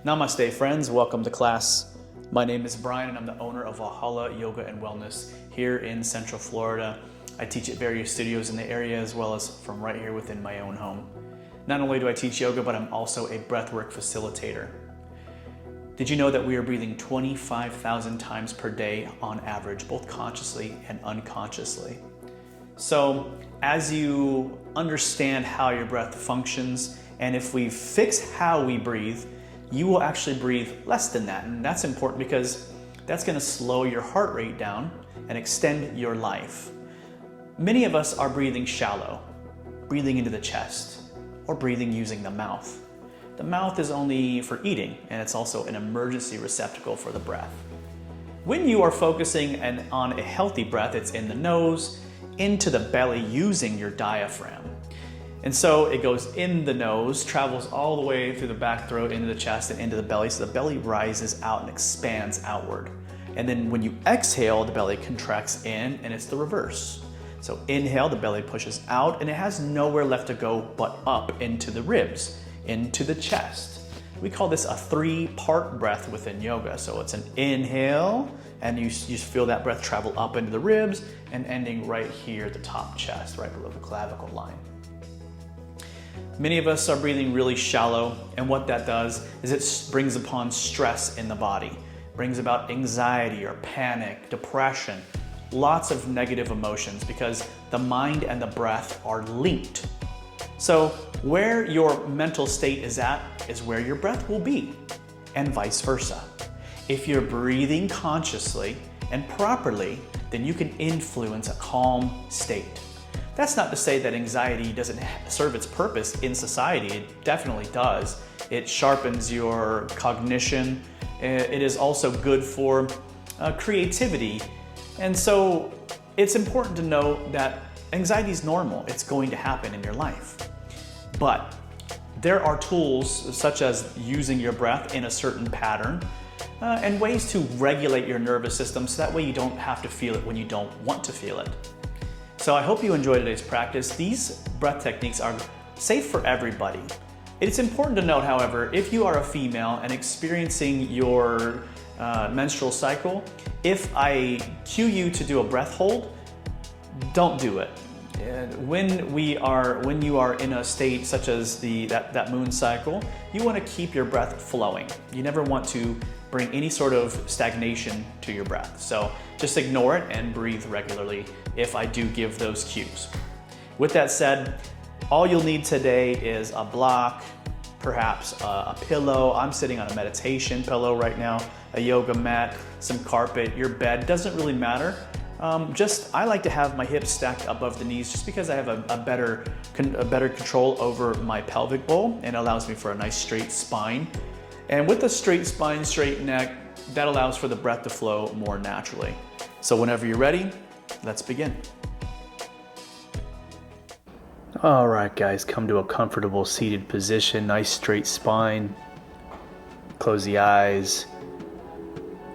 Namaste friends, welcome to class. My name is Brian and I'm the owner of Valhalla Yoga and Wellness here in Central Florida. I teach at various studios in the area as well as from right here within my own home. Not only do I teach yoga, but I'm also a breathwork facilitator. Did you know that we are breathing 25,000 times per day on average, both consciously and unconsciously? So as you understand how your breath functions, and if we fix how we breathe, you will actually breathe less than that. And that's important because that's going to slow your heart rate down and extend your life. Many of us are breathing shallow, breathing into the chest, or breathing using the mouth. The mouth is only for eating, and it's also an emergency receptacle for the breath. When you are focusing on a healthy breath, it's in the nose, into the belly using your diaphragm. And so it goes in the nose, travels all the way through the back throat, into the chest, and into the belly. So the belly rises out and expands outward. And then when you exhale, the belly contracts in, and it's the reverse. So inhale, the belly pushes out, and it has nowhere left to go but up into the ribs, into the chest. We call this a 3-part breath within yoga. So it's an inhale, and you feel that breath travel up into the ribs and ending right here at the top chest, right below the clavicle line. Many of us are breathing really shallow, and what that does is it brings upon stress in the body, brings about anxiety or panic, depression, lots of negative emotions because the mind and the breath are linked. So where your mental state is at is where your breath will be, and vice versa. If you're breathing consciously and properly, then you can influence a calm state. That's not to say that anxiety doesn't serve its purpose in society. It definitely does. It sharpens your cognition. It is also good for creativity. And so it's important to know that anxiety is normal. It's going to happen in your life. But there are tools such as using your breath in a certain pattern and ways to regulate your nervous system so that way you don't have to feel it when you don't want to feel it. So I hope you enjoyed today's practice. These breath techniques are safe for everybody. It's important to note, however, if you are a female and experiencing your menstrual cycle, if I cue you to do a breath hold, don't do it. When you are in a state such as that moon cycle, you want to keep your breath flowing. You never want to bring any sort of stagnation to your breath. So just ignore it and breathe regularly if I do give those cues. With that said, all you'll need today is a block, perhaps a pillow. I'm sitting on a meditation pillow right now, a yoga mat, some carpet, your bed, doesn't really matter. I like to have my hips stacked above the knees just because I have a better control over my pelvic bowl, and it allows me for a nice straight spine. And with a straight spine, straight neck, that allows for the breath to flow more naturally. So whenever you're ready, let's begin. All right, guys, come to a comfortable seated position, nice straight spine. Close the eyes,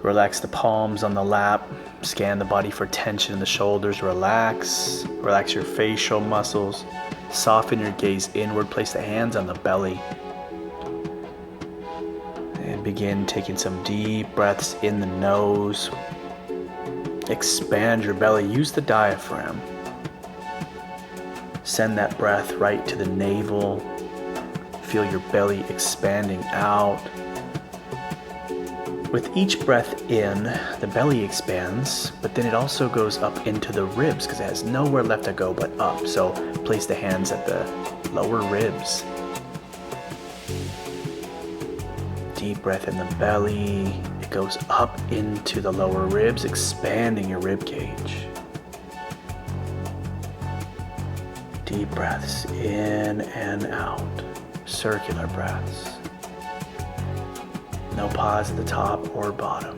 relax the palms on the lap, scan the body for tension in the shoulders, relax your facial muscles, soften your gaze inward, place the hands on the belly, and begin taking some deep breaths in the nose. Expand your belly, use the diaphragm. Send that breath right to the navel. Feel your belly expanding out. With each breath in, the belly expands, but then it also goes up into the ribs because it has nowhere left to go but up. So place the hands at the lower ribs. Deep breath in the belly. It goes up into the lower ribs, expanding your rib cage. Deep breaths in and out, circular breaths. No pause at the top or bottom.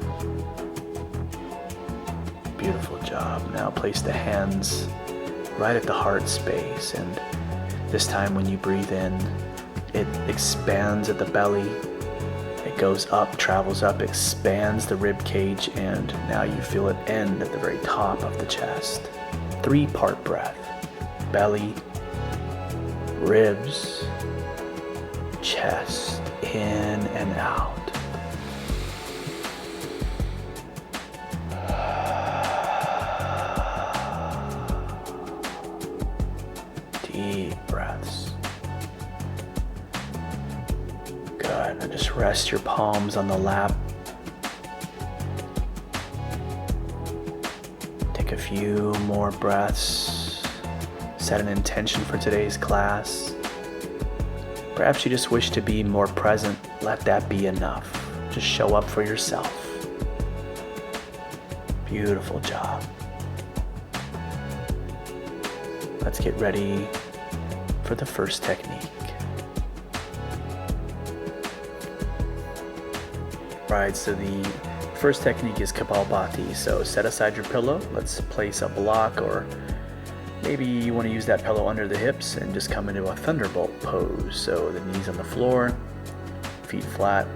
Beautiful job. Now place the hands right at the heart space, and this time when you breathe in, it expands at the belly. It goes up, travels up, expands the rib cage, and now you feel it end at the very top of the chest. 3-part breath. Belly, ribs, chest, in and out. Deep breaths. Good. And just rest your palms on the lap. Take a few more breaths. Set an intention for today's class. Perhaps you just wish to be more present. Let that be enough. Just show up for yourself. Beautiful job. Let's get ready for the first technique. Right, so the first technique is Kapalbhati. So set aside your pillow. Let's place a block, or maybe you want to use that pillow under the hips and just come into a Thunderbolt pose. So the knees on the floor, feet flat.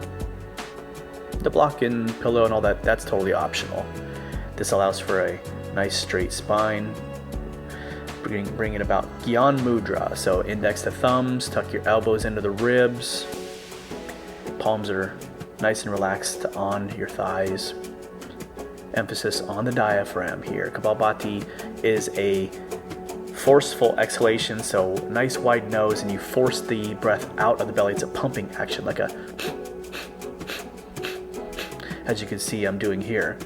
The block and pillow and all that, that's totally optional. This allows for a nice straight spine. Bring it about Gyan Mudra. So index to thumbs, tuck your elbows into the ribs. Palms are nice and relaxed on your thighs. Emphasis on the diaphragm here. Kapalbhati is a forceful exhalation, so nice wide nose, and you force the breath out of the belly. It's a pumping action, like a, as you can see I'm doing here.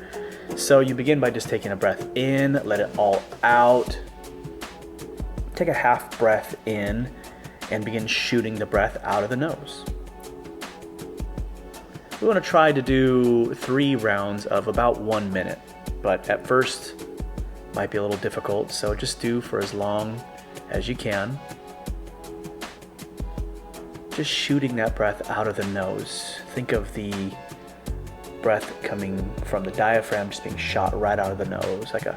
So you begin by just taking a breath in, let it all out. Take a half breath in and begin shooting the breath out of the nose. We want to try to do 3 rounds of about 1 minute, but at first might be a little difficult, so just do for as long as you can. Just shooting that breath out of the nose. Think of the breath coming from the diaphragm just being shot right out of the nose, like a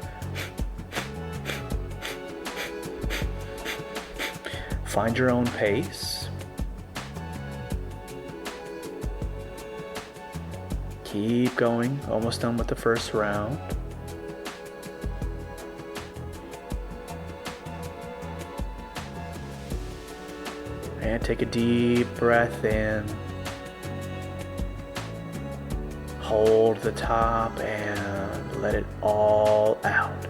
find your own pace. Keep going, almost done with the first round. And take a deep breath in. Hold the top and let it all out.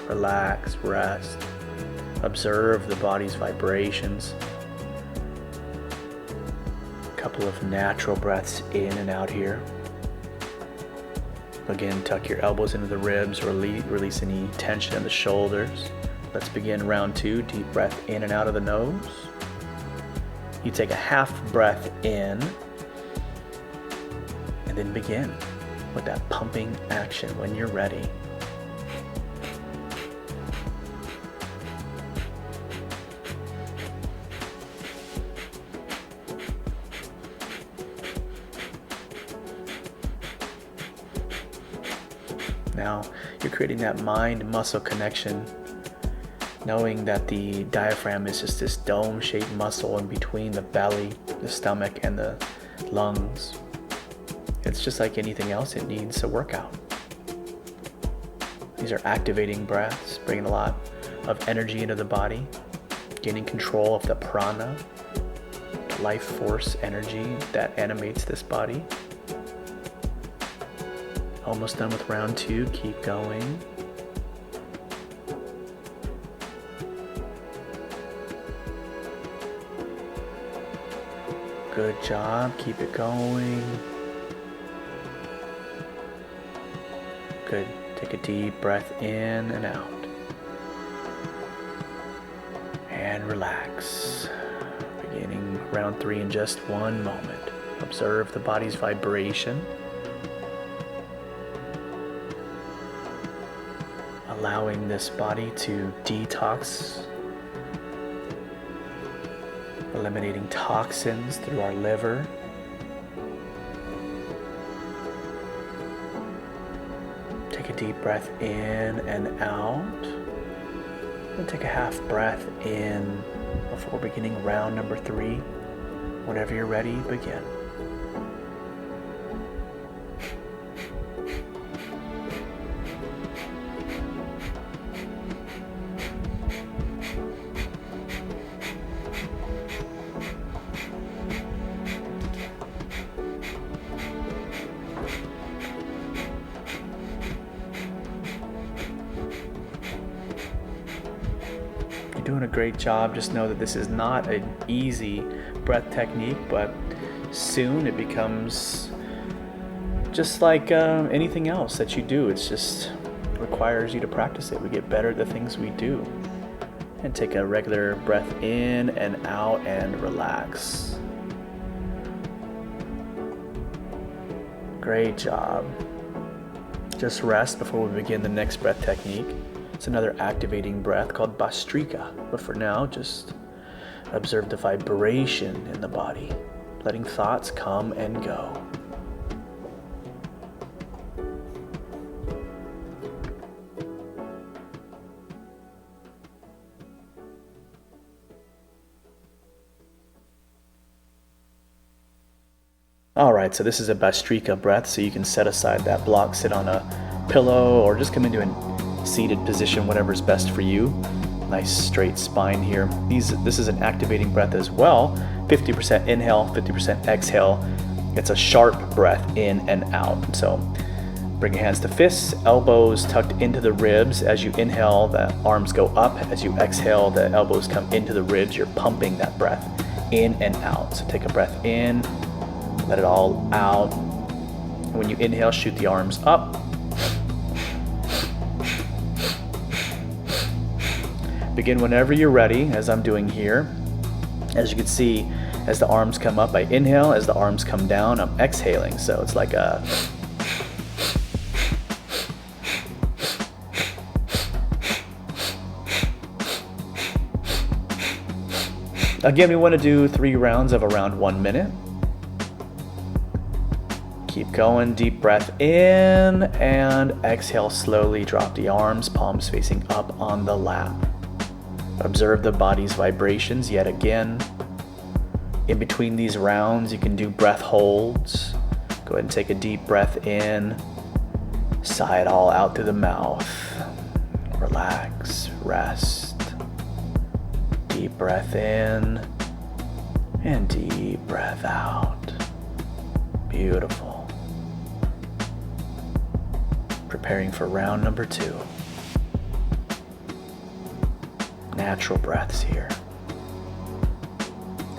Relax, rest. Observe the body's vibrations. A couple of natural breaths in and out here. Again, tuck your elbows into the ribs, release any tension in the shoulders. Let's begin round 2. Deep breath in and out of the nose. You take a half breath in and then begin with that pumping action when you're ready. Now you're creating that mind-muscle connection, knowing that the diaphragm is just this dome-shaped muscle in between the belly, the stomach, and the lungs. It's just like anything else, it needs a workout. These are activating breaths, bringing a lot of energy into the body, gaining control of the prana, life force energy that animates this body. Almost done with round 2, keep going. Good job, keep it going. Good, take a deep breath in and out. And relax. Beginning round 3 in just 1 moment. Observe the body's vibration. Allowing this body to detox, eliminating toxins through our liver. Take a deep breath in and out. And take a half breath in before beginning round number 3. Whenever you're ready, begin. doing a great job. Just know that this is not an easy breath technique, but soon it becomes just like anything else that you do. It's just requires you to practice it. We get better at the things we do. And take a regular breath in and out and relax. Great job. Just rest before we begin the next breath technique. It's another activating breath called Bhastrika. But for now, just observe the vibration in the body, letting thoughts come and go. All right, so this is a Bhastrika breath, so you can set aside that block, sit on a pillow, or just come into a seated position, whatever's best for you. Nice straight spine here. This is an activating breath as well. 50% inhale, 50% exhale. It's a sharp breath in and out. So bring your hands to fists, elbows tucked into the ribs. As you inhale, the arms go up. As you exhale, the elbows come into the ribs. You're pumping that breath in and out. So take a breath in. Let it all out. When you inhale, shoot the arms up. Begin whenever you're ready, as I'm doing here. As you can see, as the arms come up, I inhale. As the arms come down, I'm exhaling. So it's like a... Again, we want to do 3 rounds of around 1 minute. Keep going, deep breath in and exhale slowly. Drop the arms, palms facing up on the lap. Observe the body's vibrations yet again. In between these rounds, you can do breath holds. Go ahead and take a deep breath in. Sigh it all out through the mouth. Relax, rest. Deep breath in and deep breath out. Beautiful. Preparing for round number 2. Natural breaths here.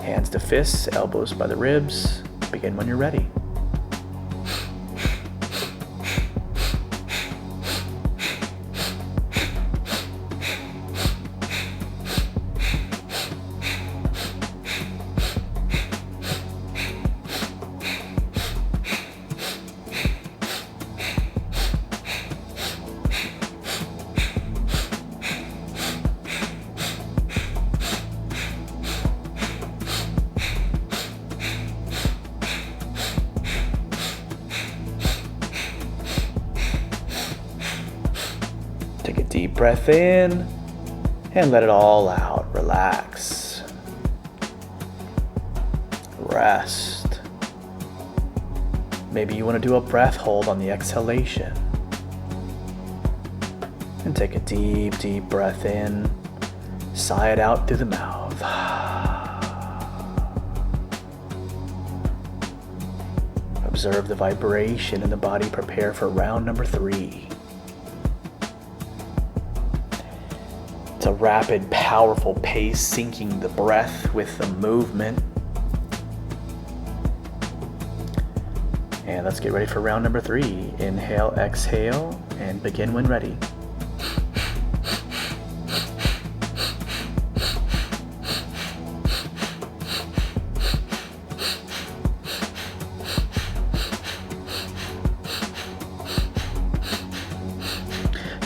Hands to fists, elbows by the ribs. Begin when you're ready. Take a deep breath in and let it all out. Relax. Rest. Maybe you want to do a breath hold on the exhalation. And take a deep, deep breath in. Sigh it out through the mouth. Observe the vibration in the body. Prepare for round number 3. It's a rapid, powerful pace, syncing the breath with the movement. And let's get ready for round number 3. Inhale, exhale, and begin when ready.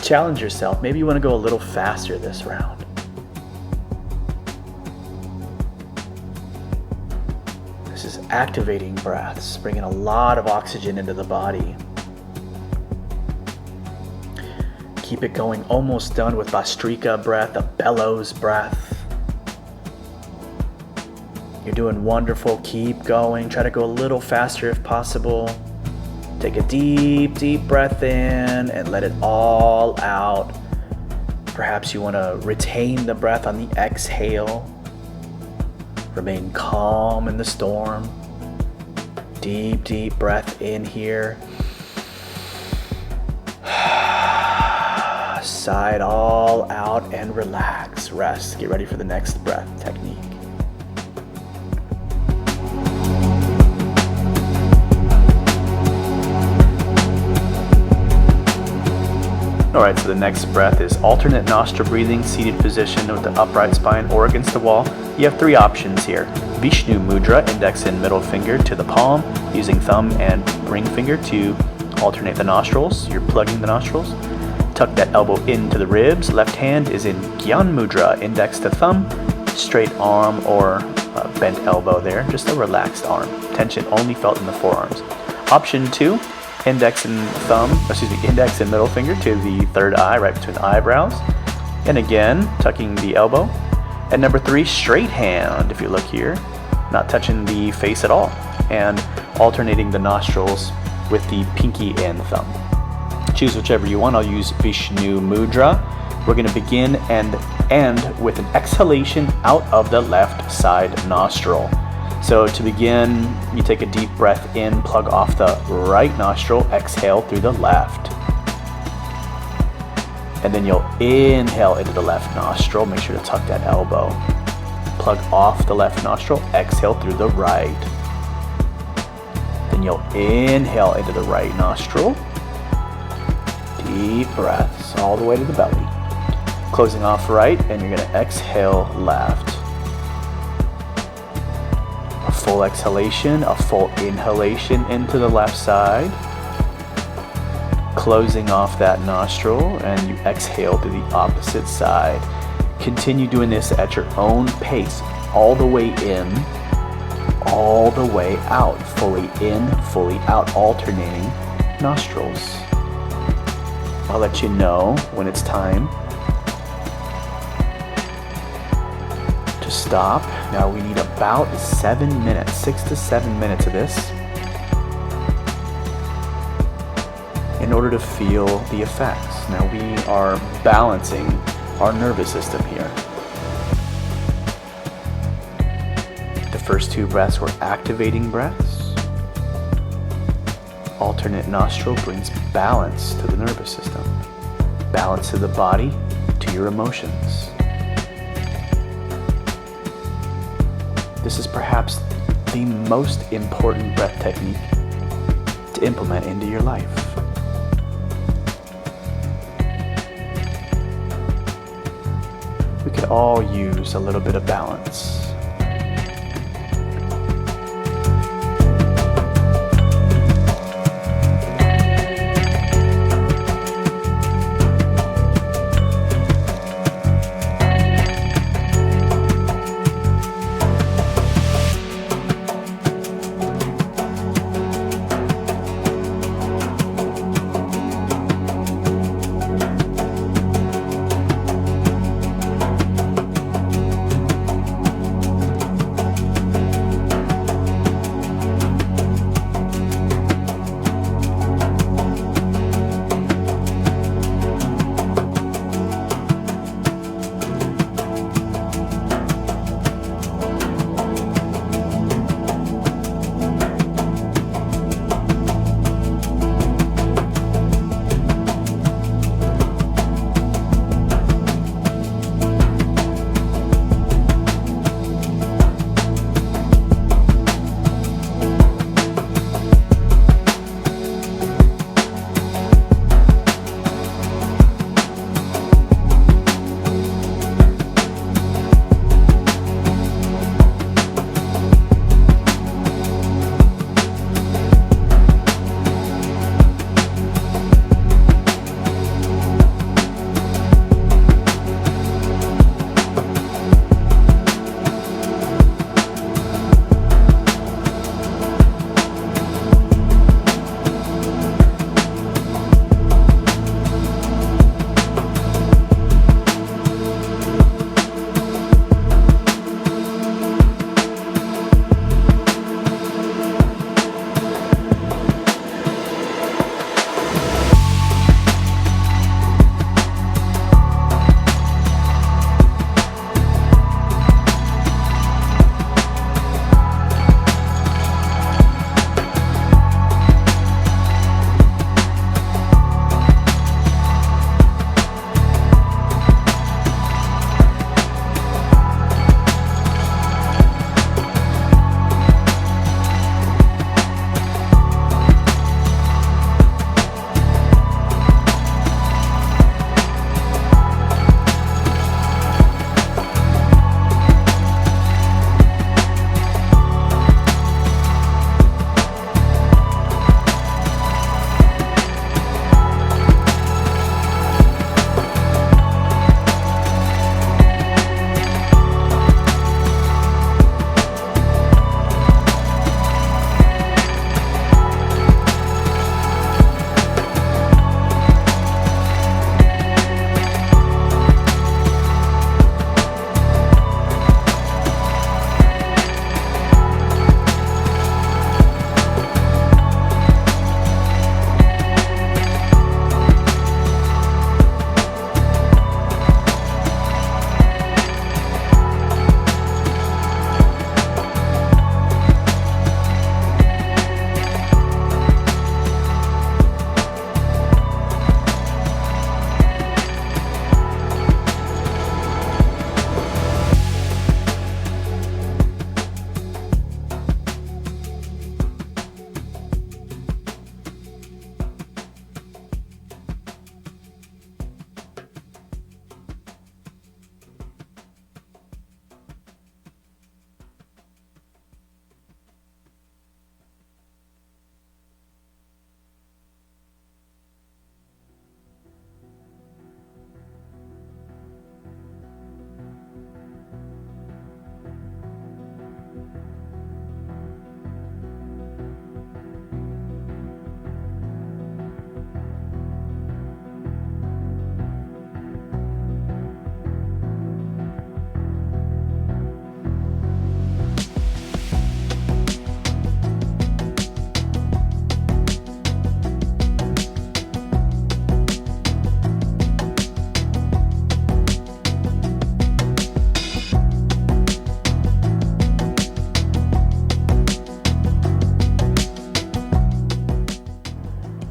Challenge yourself. Maybe you want to go a little faster this round. This is activating breaths, bringing a lot of oxygen into the body. Keep it going. Almost done with Bhastrika breath, a bellows breath. You're doing wonderful. Keep going. Try to go a little faster if possible. Take a deep, deep breath in and let it all out. Perhaps you want to retain the breath on the exhale. Remain calm in the storm. Deep, deep breath in here. sigh it all out and relax, rest. Get ready for the next breath technique. Alright, so the next breath is alternate nostril breathing, seated position with the upright spine or against the wall. You have three options here. Vishnu Mudra, index and middle finger to the palm, using thumb and ring finger to alternate the nostrils. You're plugging the nostrils. Tuck that elbow into the ribs. Left hand is in Gyan Mudra, index to thumb, straight arm or bent elbow there, just a relaxed arm. Tension only felt in the forearms. Option 2. Index and middle finger to the third eye, right between the eyebrows. And again, tucking the elbow. And number 3, straight hand, if you look here, not touching the face at all. And alternating the nostrils with the pinky and thumb. Choose whichever you want. I'll use Vishnu Mudra. We're going to begin and end with an exhalation out of the left side nostril. So to begin, you take a deep breath in, plug off the right nostril, exhale through the left. And then you'll inhale into the left nostril, make sure to tuck that elbow. Plug off the left nostril, exhale through the right. Then you'll inhale into the right nostril. Deep breaths all the way to the belly. Closing off right, and you're going to exhale left. A full exhalation, a full inhalation into the left side. Closing off that nostril, and you exhale to the opposite side. Continue doing this at your own pace, all the way in, all the way out, fully in, fully out, alternating nostrils. I'll let you know when it's time to stop. Now we need about 7 minutes, 6 to 7 minutes of this in order to feel the effects. Now we are balancing our nervous system here. The first 2 breaths were activating breaths. Alternate nostril brings balance to the nervous system, balance to the body, to your emotions. This is perhaps the most important breath technique to implement into your life. We could all use a little bit of balance.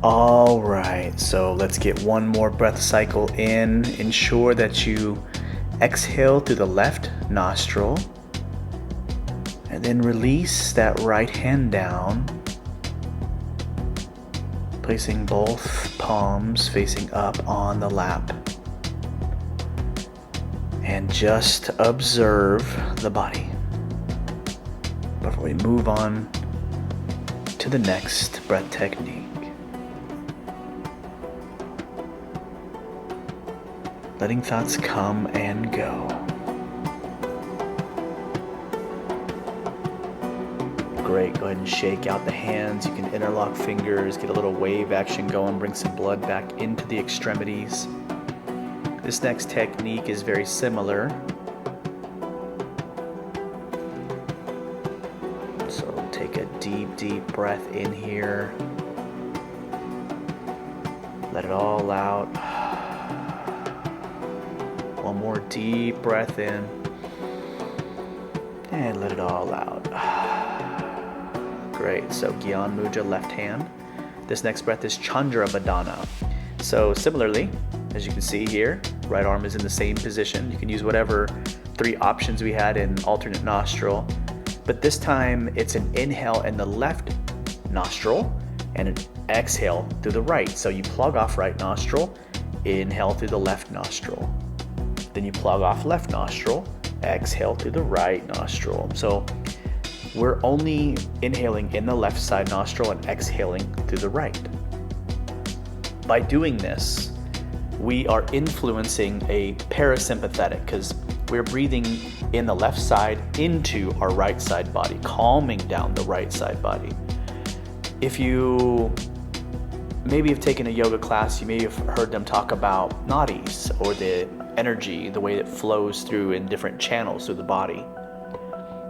All right, so let's get one more breath cycle in. Ensure that you exhale through the left nostril and then release that right hand down, placing both palms facing up on the lap. And just observe the body before we move on to the next breath technique. Letting thoughts come and go. Great, go ahead and shake out the hands. You can interlock fingers, get a little wave action going, bring some blood back into the extremities. This next technique is very similar. So take a deep breath in here. Let it all out. One more deep breath in. And let it all out. Great, so Gyan Mudra, left hand. This next breath is Chandra Bhedana. So similarly, as you can see here, right arm is in the same position. You can use whatever 3 options we had in alternate nostril, but this time it's an inhale in the left nostril and an exhale through the right. So you plug off right nostril, inhale through the left nostril. Then you plug off left nostril, exhale through the right nostril. So we're only inhaling in the left side nostril and exhaling through the right. By doing this, we are influencing a parasympathetic because we're breathing in the left side into our right side body, calming down the right side body. If you maybe have taken a yoga class, you may have heard them talk about nadis, or the energy, the way it flows through in different channels through the body.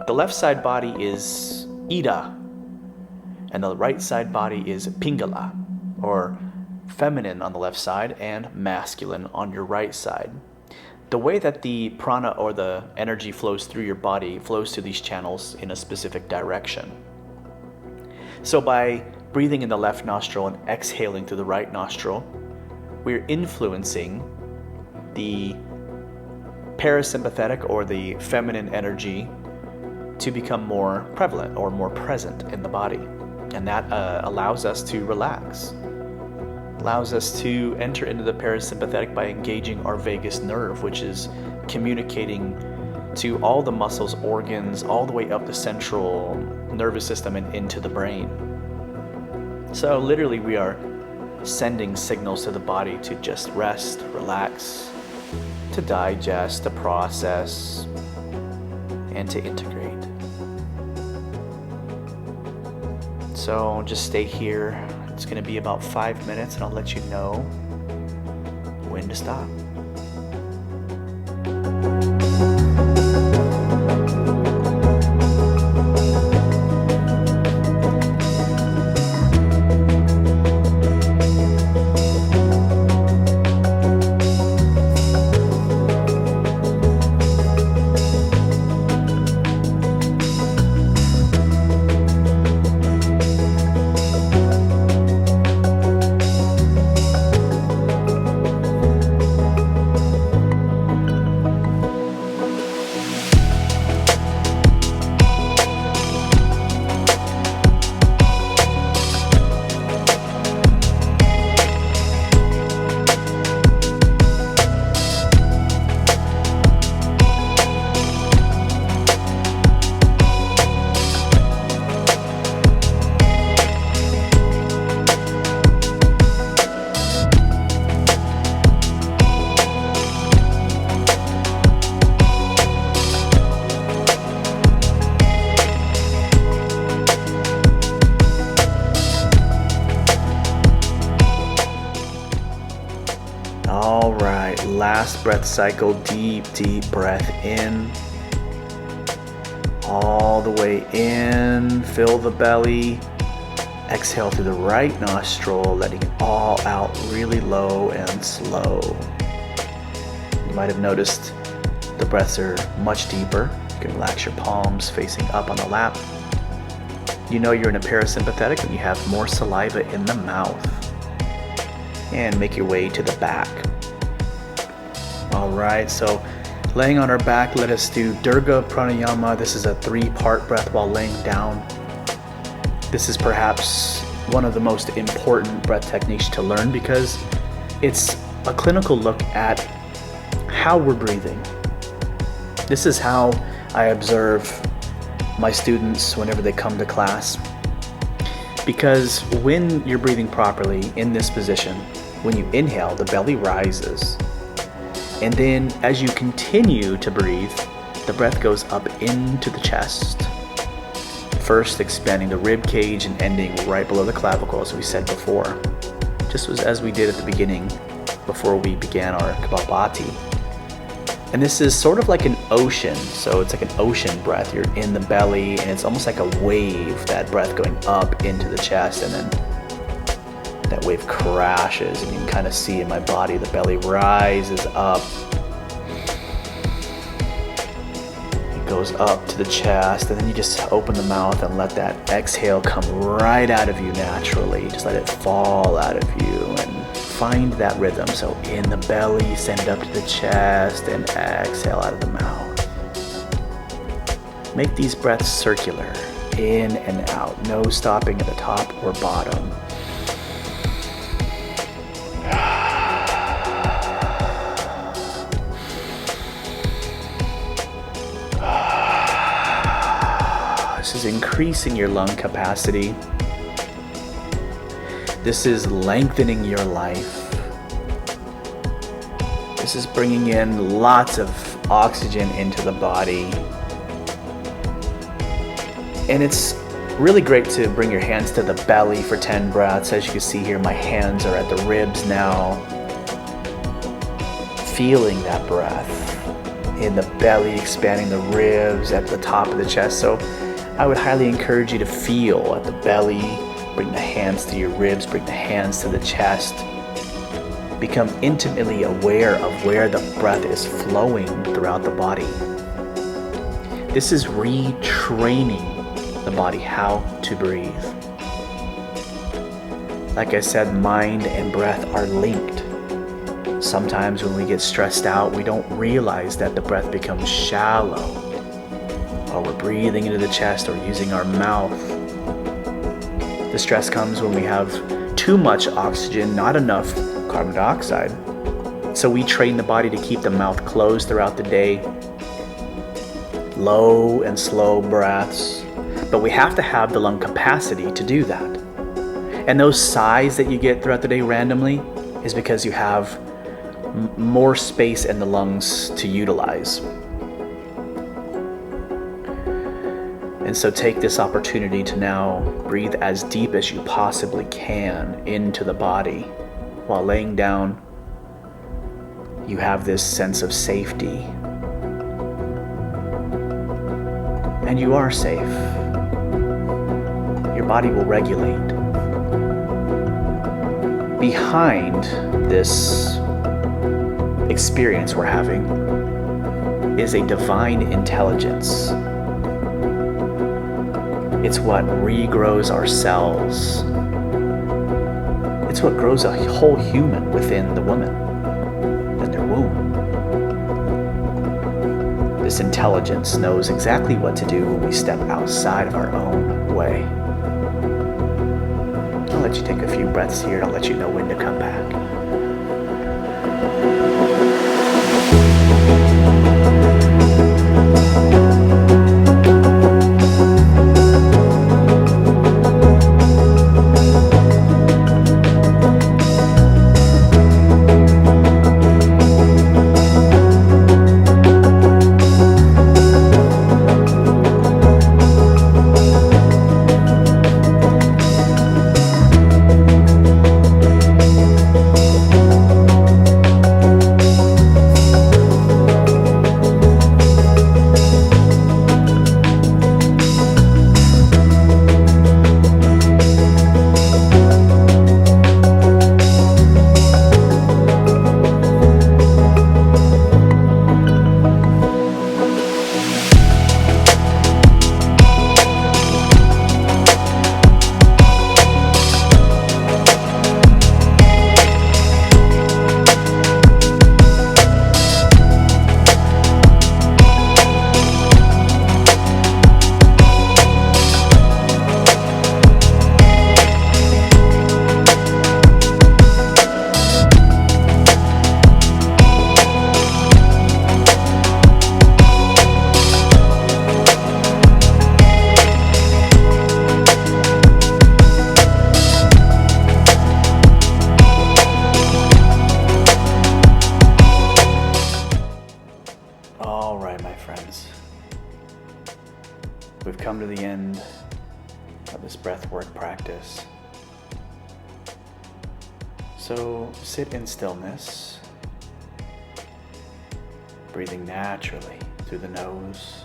The left side body is Ida, and the right side body is Pingala, or feminine on the left side and masculine on your right side. The way that the prana, or the energy, flows through your body flows through these channels in a specific direction. So by breathing in the left nostril and exhaling through the right nostril, we're influencing the parasympathetic, or the feminine energy, to become more prevalent or more present in the body. And that allows us to relax, allows us to enter into the parasympathetic by engaging our vagus nerve, which is communicating to all the muscles, organs, all the way up the central nervous system and into the brain. So literally we are sending signals to the body to just rest, relax, to digest, to process, and to integrate. So just stay here. It's going to be about 5 minutes, and I'll let you know when to stop. All right, last breath cycle, deep breath in. All the way in, fill the belly. Exhale through the right nostril, letting it all out really low and slow. You might have noticed the breaths are much deeper. You can relax your palms facing up on the lap. You know you're in a parasympathetic when you have more saliva in the mouth. and make your way to the back. All right, so laying on our back, let us do Durga Pranayama. This is a 3-part breath while laying down. This is perhaps one of the most important breath techniques to learn because it's a clinical look at how we're breathing. This is how I observe my students whenever they come to class. Because when you're breathing properly in this position, when you inhale, the belly rises. And then as you continue to breathe, the breath goes up into the chest. First expanding the rib cage and ending right below the clavicle, as we said before. Just as we did at the beginning before we began our Kapalbhati. And this is sort of like an ocean, so it's like an ocean breath. You're in the belly, and it's almost like a wave, that breath going up into the chest, and then that wave crashes, and you can kind of see in my body, the belly rises up. It goes up to the chest, and then you just open the mouth and let that exhale come right out of you naturally. Just let it fall out of you, and find that rhythm. So in the belly, send it up to the chest, and exhale out of the mouth. Make these breaths circular, in and out, no stopping at the top or bottom. This is increasing your lung capacity. This is lengthening your life. This is bringing in lots of oxygen into the body. And it's really great to bring your hands to the belly for 10 breaths. As you can see here, my hands are at the ribs now. Feeling that breath in the belly, expanding the ribs at the top of the chest. So I would highly encourage you to feel at the belly. Bring the hands to your ribs, bring the hands to the chest. Become intimately aware of where the breath is flowing throughout the body. This is retraining the body how to breathe. Like I said, mind and breath are linked. Sometimes when we get stressed out, we don't realize that the breath becomes shallow, or we're breathing into the chest or using our mouth. The stress comes when we have too much oxygen, not enough carbon dioxide. So we train the body to keep the mouth closed throughout the day. Low and slow breaths. But we have to have the lung capacity to do that. And those sighs that you get throughout the day randomly is because you have more space in the lungs to utilize. And so take this opportunity to now breathe as deep as you possibly can into the body. While laying down, you have this sense of safety. And you are safe. Your body will regulate. Behind this experience we're having is a divine intelligence. It's what regrows our cells. It's what grows a whole human within the woman and their womb. This intelligence knows exactly what to do when we step outside of our own way. I'll let you take a few breaths here, and I'll let you know when to come back. of this breathwork practice. So sit in stillness, breathing naturally through the nose,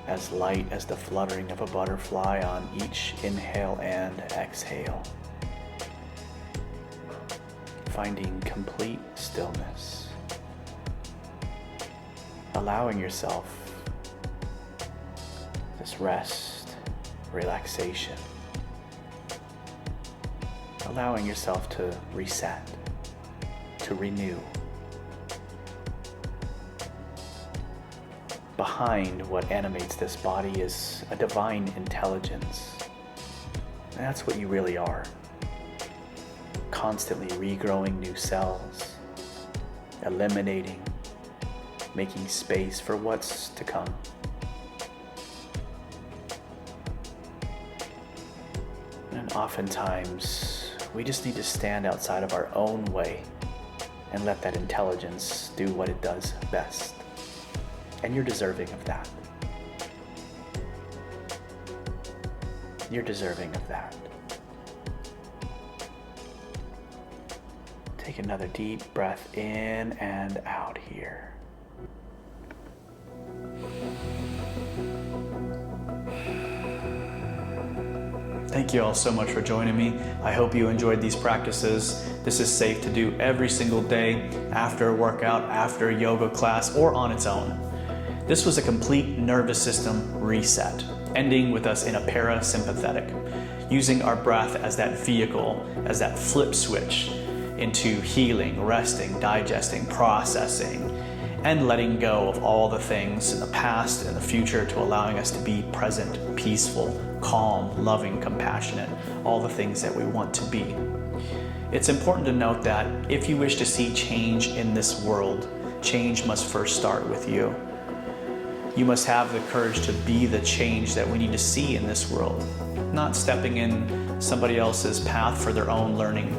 as light as the fluttering of a butterfly on each inhale and exhale. Finding complete stillness, allowing yourself this rest, relaxation, allowing yourself to reset, to renew. Behind what animates this body is a divine intelligence. And that's what you really are. Constantly regrowing new cells, eliminating, making space for what's to come. And oftentimes, we just need to stand outside of our own way and let that intelligence do what it does best. And you're deserving of that. You're deserving of that. Take another deep breath in and out here. Thank you all so much for joining me. I hope you enjoyed these practices. This is safe to do every single day, after a workout, after a yoga class, or on its own. This was a complete nervous system reset, ending with us in a parasympathetic, using our breath as that vehicle, as that flip switch into healing, resting, digesting, processing, and letting go of all the things in the past and the future to allowing us to be present, peaceful, calm, loving, compassionate, all the things that we want to be. It's important to note that if you wish to see change in this world, change must first start with you. You must have the courage to be the change that we need to see in this world, not stepping in somebody else's path for their own learning,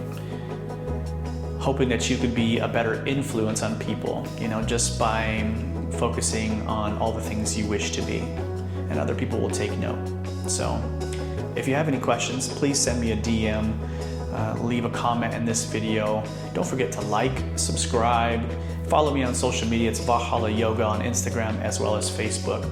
hoping that you could be a better influence on people, just by focusing on all the things you wish to be, and other people will take note. So if you have any questions, please send me a DM, leave a comment in this video. Don't forget to like, subscribe, follow me on social media. It's Valhalla Yoga on Instagram as well as Facebook.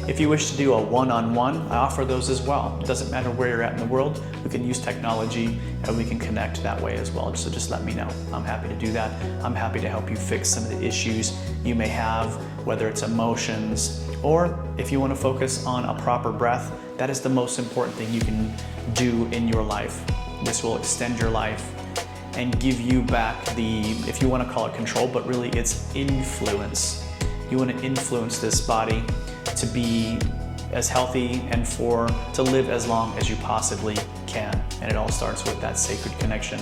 If you wish to do a one-on-one, I offer those as well. It doesn't matter where you're at in the world. We can use technology and we can connect that way as well. So just let me know. I'm happy to do that. I'm happy to help you fix some of the issues you may have, whether it's emotions, or if you want to focus on a proper breath, that is the most important thing you can do in your life. This will extend your life and give you back the, if you want to call it control, but really it's influence. You want to influence this body to be as healthy and to live as long as you possibly can. And it all starts with that sacred connection,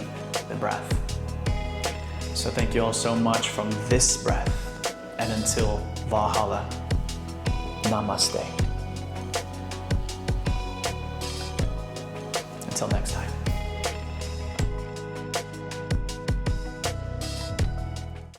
the breath. So thank you all so much from this breath, and until Valhalla, namaste. Until next time.